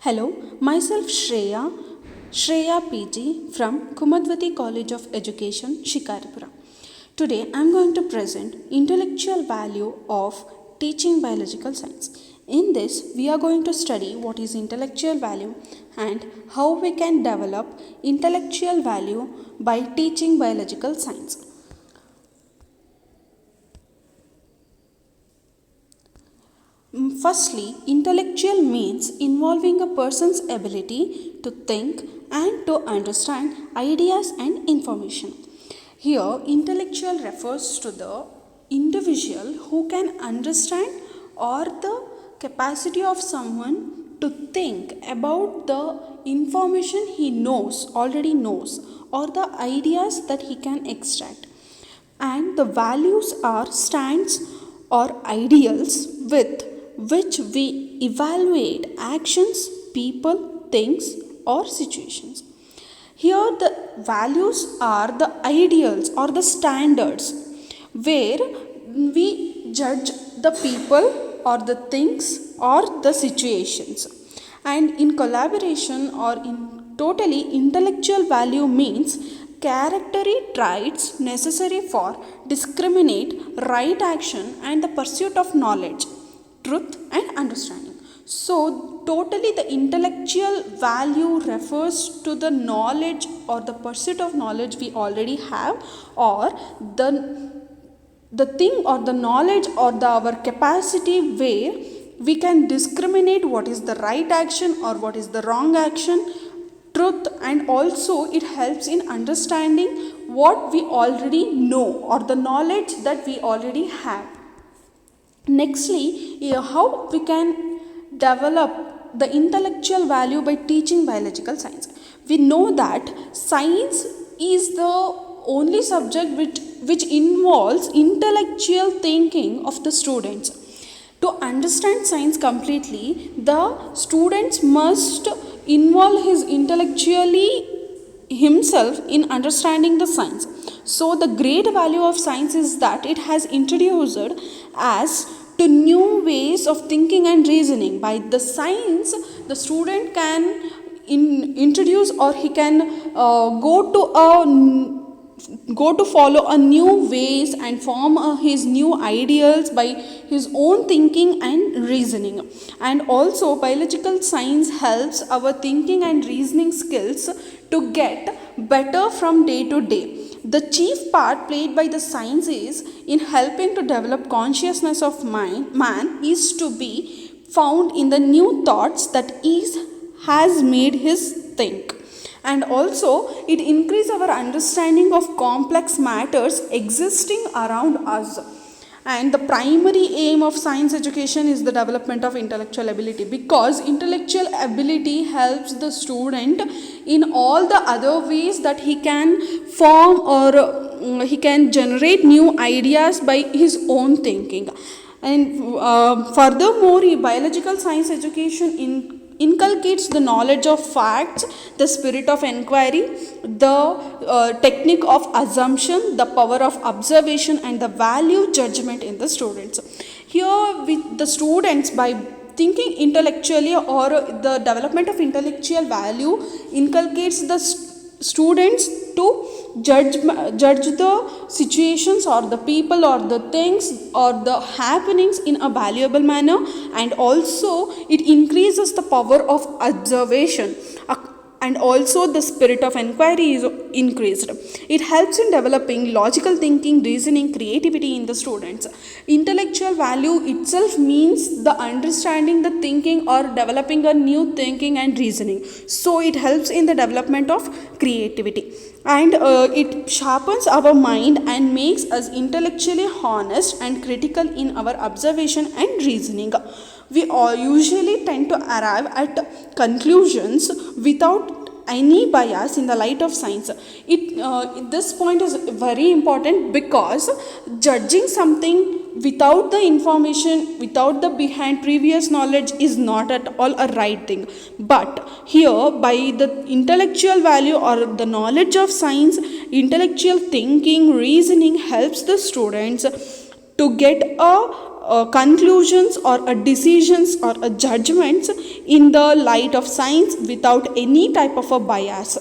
Hello, myself Shreya PG from Kumadwati College of Education, Shikaripura. Today I am going to present intellectual value of teaching biological science. In this, we are going to study what is intellectual value and how we can develop intellectual value by teaching biological science. Firstly, intellectual means involving a person's ability to think and to understand ideas and information. Here, intellectual refers to the individual who can understand or the capacity of someone to think about the information he already knows, or the ideas that he can extract. And the values are stands or ideals with which we evaluate actions, people, things, or situations. Here, the values are the ideals or the standards where we judge the people or the things or the situations. And in collaboration or in totally, intellectual value means characteristic traits necessary for discriminate right action and the pursuit of knowledge, truth and understanding. So totally, the intellectual value refers to the knowledge or the pursuit of knowledge we already have, or the thing or the knowledge or our capacity where we can discriminate what is the right action or what is the wrong action, truth, and also it helps in understanding what we already know or the knowledge that we already have. Nextly, how we can develop the intellectual value by teaching biological science. We know that science is the only subject which involves intellectual thinking of the students. To understand science completely, the students must involve his intellectually himself in understanding the science. So the great value of science is that it has introduced as to new ways of thinking and reasoning. By the science, the student can introduce or he can go to follow a new ways and form his new ideals by his own thinking and reasoning. And also biological science helps our thinking and reasoning skills to get better from day to day. The chief part played by the science is in helping to develop consciousness of man is to be found in the new thoughts that is has made his think. And also it increases our understanding of complex matters existing around us. And the primary aim of science education is the development of intellectual ability, because intellectual ability helps the student in all the other ways that he can form or he can generate new ideas by his own thinking. And furthermore, biological science education inculcates the knowledge of facts, the spirit of inquiry, the technique of assumption, the power of observation, and the value judgment in the students. Here, with the students, by thinking intellectually or the development of intellectual value, inculcates the students to judge the situations or the people or the things or the happenings in a valuable manner. And also it increases the power of observation, and also the spirit of inquiry is increased. It helps in developing logical thinking, reasoning, creativity in the students. Intellectual value itself means the understanding, the thinking, or developing a new thinking and reasoning. So it helps in the development of creativity, and it sharpens our mind and makes us intellectually honest and critical in our observation and reasoning. We all usually tend to arrive at conclusions without any bias in the light of science. This point is very important, because judging something without the information, without the behind previous knowledge is not at all a right thing. But here, by the intellectual value or the knowledge of science, intellectual thinking, reasoning helps the students to get a conclusions or decisions or judgments in the light of science without any type of a bias.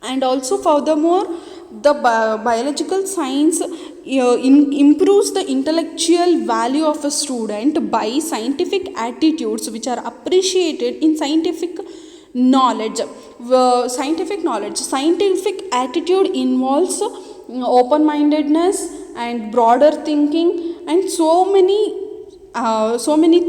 And also furthermore, the biological science improves the intellectual value of a student by scientific attitudes which are appreciated in scientific knowledge. Scientific attitude involves open mindedness and broader thinking and so many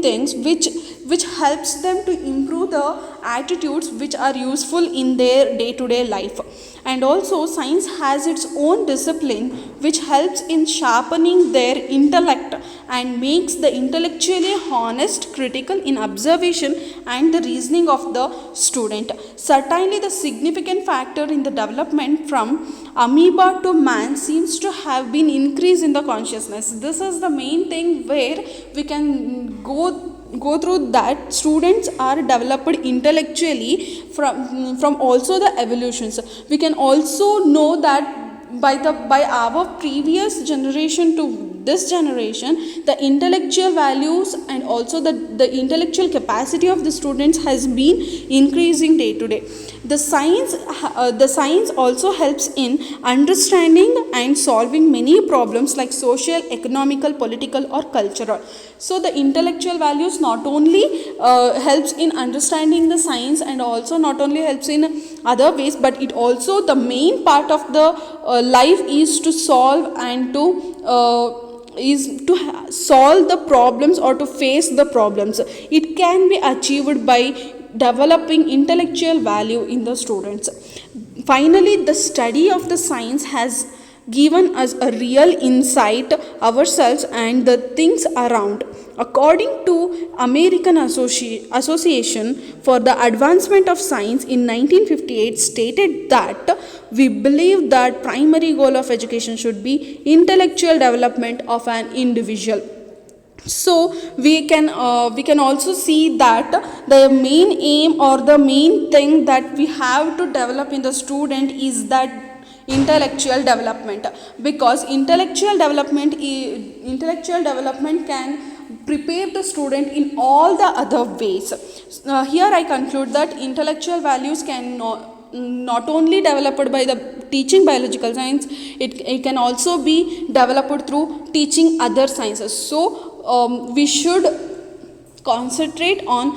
things which helps them to improve the attitudes which are useful in their day to day life. And also science has its own discipline which helps in sharpening their intellect and makes the intellectually honest, critical in observation and the reasoning of the student. Certainly the significant factor in the development from amoeba to man seems to have been increase in the consciousness. This is the main thing where we can go through that students are developed intellectually from also the evolutions. We can also know that by our previous generation to this generation, the intellectual values and also the intellectual capacity of the students has been increasing day to day. The science also helps in understanding and solving many problems like social, economical, political or cultural. So the intellectual values not only helps in understanding the science and also not only helps in other ways, but it also the main part of the life is to solve and to solve the problems or to face the problems. It can be achieved by developing intellectual value in the students. Finally, the study of the science has given us a real insight ourselves and the things around. According to American Association for the Advancement of Science in 1958 stated that we believe that primary goal of education should be intellectual development of an individual. So we can also see that the main aim or the main thing that we have to develop in the student is that intellectual development, because intellectual development can prepare the student in all the other ways. Here I conclude that intellectual values can not only developed by the teaching biological science, it can also be developed through teaching other sciences. So we should concentrate on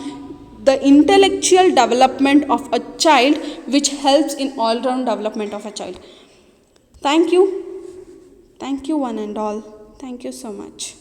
the intellectual development of a child, which helps in all round development of a child. Thank you one and all. Thank you so much.